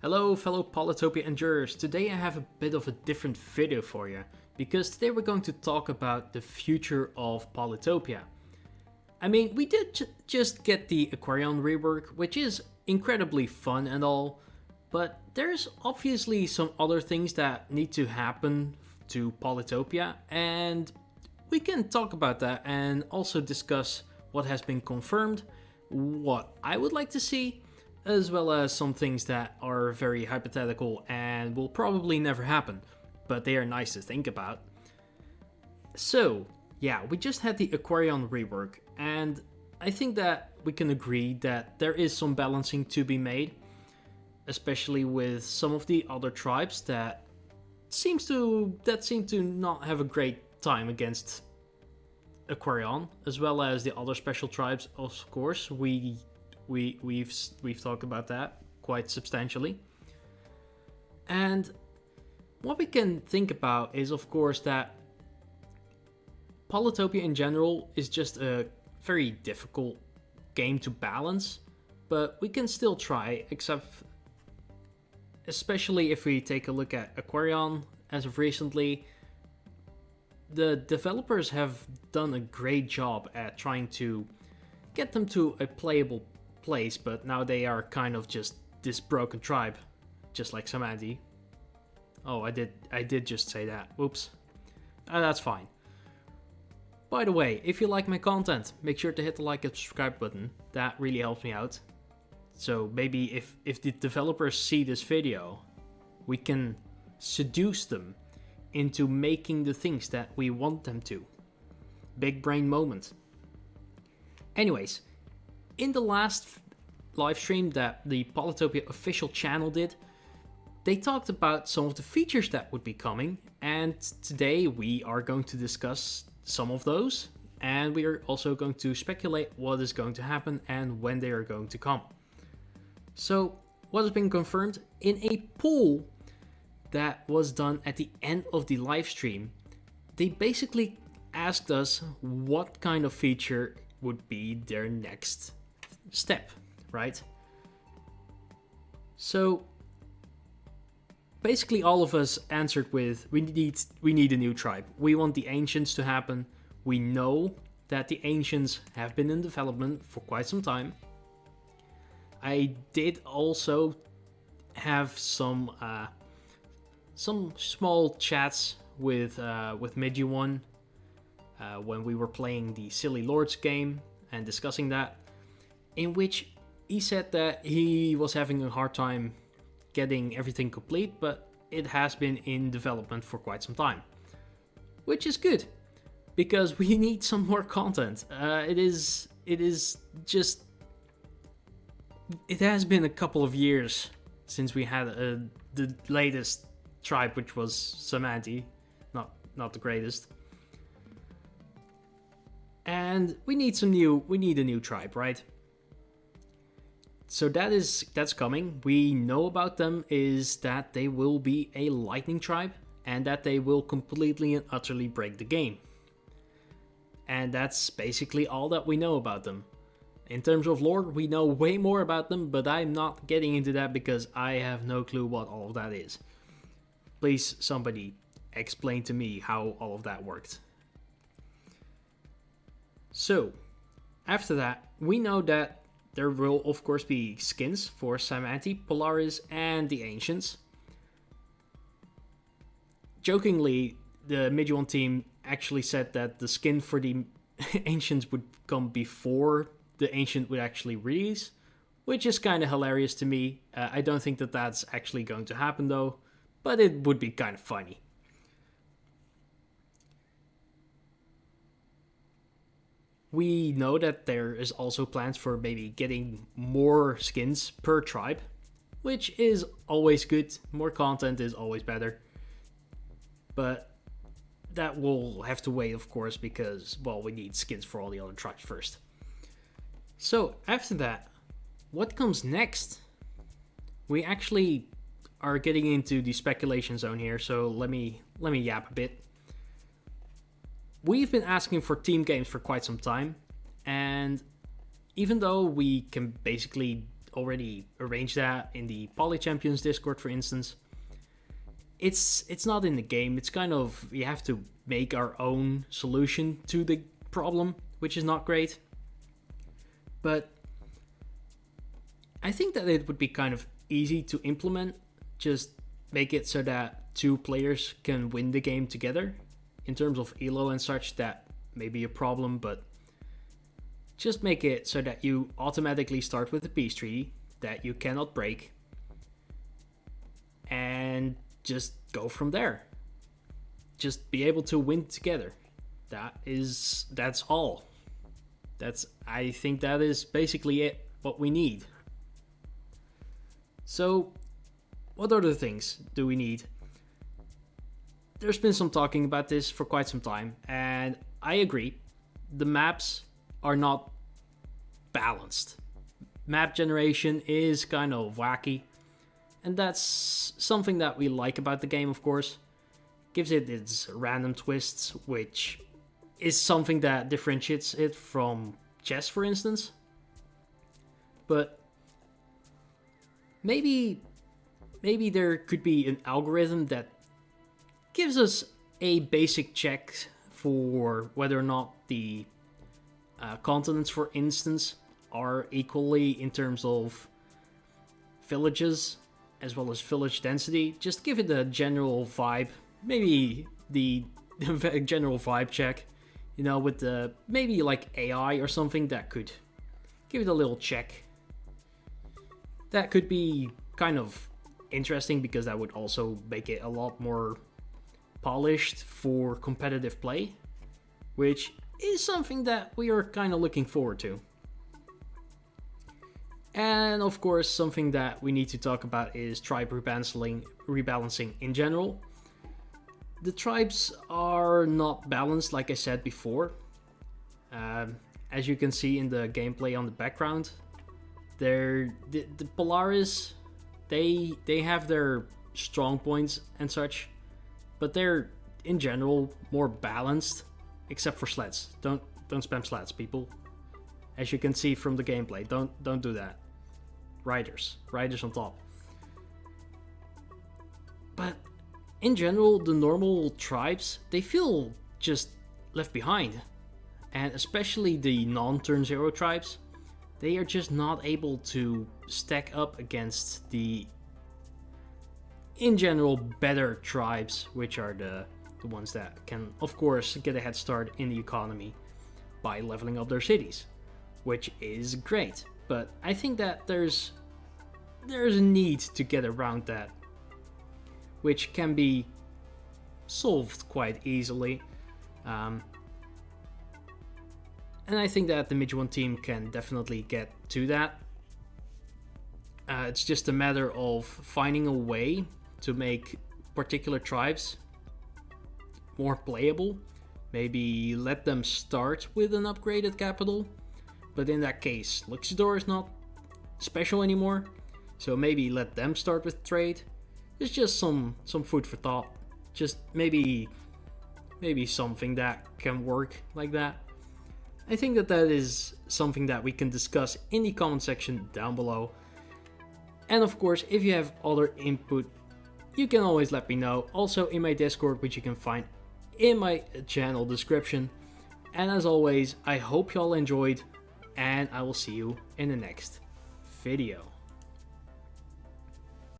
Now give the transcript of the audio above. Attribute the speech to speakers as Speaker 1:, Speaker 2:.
Speaker 1: Hello fellow Polytopia endurers, today I have a bit of a different video for you, because today we're going to talk about the future of Polytopia. I mean, we did just get the Aquarion rework, which is incredibly fun and all, but there's obviously some other things that need to happen to Polytopia, and we can talk about that and also discuss what has been confirmed, what I would like to see, as well as some things that are very hypothetical and will probably never happen, but they are nice to think about. So, yeah, we just had the Aquarion rework, and I think that we can agree that there is some balancing to be made, especially with some of the other tribes that seem to not have a great time against Aquarion, as well as the other special tribes. Of course, we've talked about that quite substantially. And what we can think about is, of course, that Polytopia in general is just a very difficult game to balance, but we can still try, especially if we take a look at Aquarion as of recently. The developers have done a great job at trying to get them to a playable place, but now they are kind of just this broken tribe, just like Samadhi. Oh, I did just say that. Oops. That's fine. By the way, if you like my content, make sure to hit the like and subscribe button. That really helps me out. So maybe if the developers see this video, we can seduce them into making the things that we want them to. Big brain moment. Anyways, in the last live stream that the Polytopia official channel did, they talked about some of the features that would be coming, and today we are going to discuss some of those, and we are also going to speculate what is going to happen and when they are going to come. So, what has been confirmed in a poll that was done at the end of the live stream, they basically asked us what kind of feature would be their next step, right? So basically all of us answered with we need a new tribe. We want the ancients to happen. We know that the ancients have been in development for quite some time. I did also have some small chats with Midjuwan when we were playing the Silly Lords game and discussing that, in which he said that he was having a hard time getting everything complete, but it has been in development for quite some time, which is good because we need some more content. It has been a couple of years since we had the latest tribe, which was Samanti, not the greatest. And we need a new tribe, right? So that's coming. We know about them is that they will be a lightning tribe and that they will completely and utterly break the game. And that's basically all that we know about them. In terms of lore, we know way more about them, but I'm not getting into that because I have no clue what all of that is. Please, somebody explain to me how all of that worked. So, after that, we know that there will of course be skins for Samanti, Polaris, and the Ancients. Jokingly, the Midjuwan team actually said that the skin for the Ancients would come before the Ancient would actually release, which is kind of hilarious to me. I don't think that that's actually going to happen though, but it would be kind of funny. We know that there is also plans for maybe getting more skins per tribe, which is always good. More content is always better. But that will have to wait, of course, because, well, we need skins for all the other tribes first. So, after that, what comes next? We actually are getting into the speculation zone here, so let me yap a bit. We've been asking for team games for quite some time, and even though we can basically already arranged that in the Poly Champions Discord, for instance. It's not in the game. It's kind of, we have to make our own solution to the problem, which is not great. But I think that it would be kind of easy to implement. Just make it so that 2 players can win the game together. In terms of elo and such, that may be a problem, but just make it so that you automatically start with a peace treaty that you cannot break, and just go from there. Just be able to win together. That's all. I think that is basically it, what we need. So, what other things do we need? There's been some talking about this for quite some time, and I agree. The maps are not balanced. Map generation is kind of wacky, and that's something that we like about the game, of course. Gives it its random twists, which is something that differentiates it from chess, for instance. But maybe there could be an algorithm that gives us a basic check for whether or not the continents, for instance, are equally in terms of villages as well as village density. Just give it a general vibe, maybe the general vibe check, with the maybe like AI or something that could give it a little check. That could be kind of interesting, because that would also make it a lot more polished for competitive play, which is something that we are kind of looking forward to. And of course, something that we need to talk about is tribe rebalancing in general. The tribes are not balanced, like I said before. As you can see in the gameplay on the background, the Polaris, they have their strong points and such, but they're in general more balanced, except for sleds. Don't spam sleds, people. As you can see from the gameplay, don't do that. Riders on top. But in general, the normal tribes, they feel just left behind. And especially the non-turn 0 tribes, they are just not able to stack up against the, in general, better tribes, which are the ones that can, of course, get a head start in the economy by leveling up their cities, which is great. But I think that there's a need to get around that, which can be solved quite easily. And I think that the Midge 1 team can definitely get to that. It's just a matter of finding a way to make particular tribes more playable. Maybe let them start with an upgraded capital, but in that case, Luxidor is not special anymore, so maybe let them start with trade. It's just some food for thought. Just maybe something that can work like that. I think that is something that we can discuss in the comment section down below. And of course, if you have other input, you can always let me know. Also in my Discord, which you can find in my channel description. And as always, I hope you all enjoyed, and I will see you in the next video.